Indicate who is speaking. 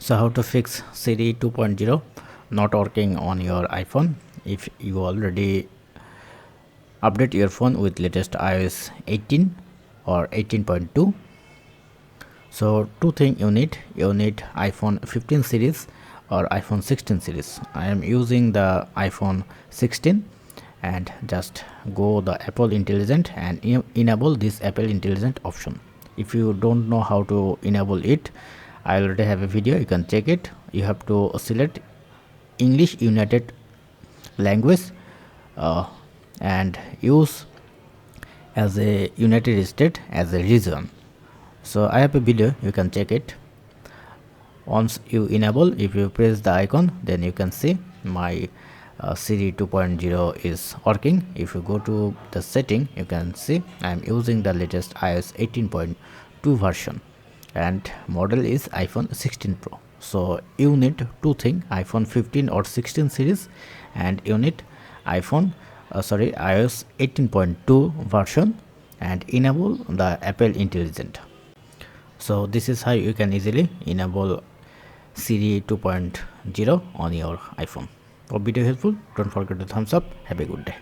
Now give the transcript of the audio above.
Speaker 1: So how to fix Siri 2.0 not working on your iPhone if you already update your phone with latest iOS 18 or 18.2. So two things you need iPhone 15 series or iPhone 16 series. I am using the iPhone 16, and just go the Apple Intelligent and enable this Apple Intelligent option. If you don't know how to enable it, I already have a video, you can check it. You have to select English United Language and use as a United States as a region. So I have a video, you can check it. Once you enable, if you press the icon, then you can see my Siri 2.0 is working. If you go to the setting, you can see I am using the latest iOS 18.2 version and model is iPhone 16 Pro. So you need two things, iPhone 15 or 16 series, and you need iOS 18.2 version and enable the Apple Intelligent. So this is how you can easily enable Siri 2.0 on your iPhone. Hope video helpful. Don't forget to thumbs up. Have a good day.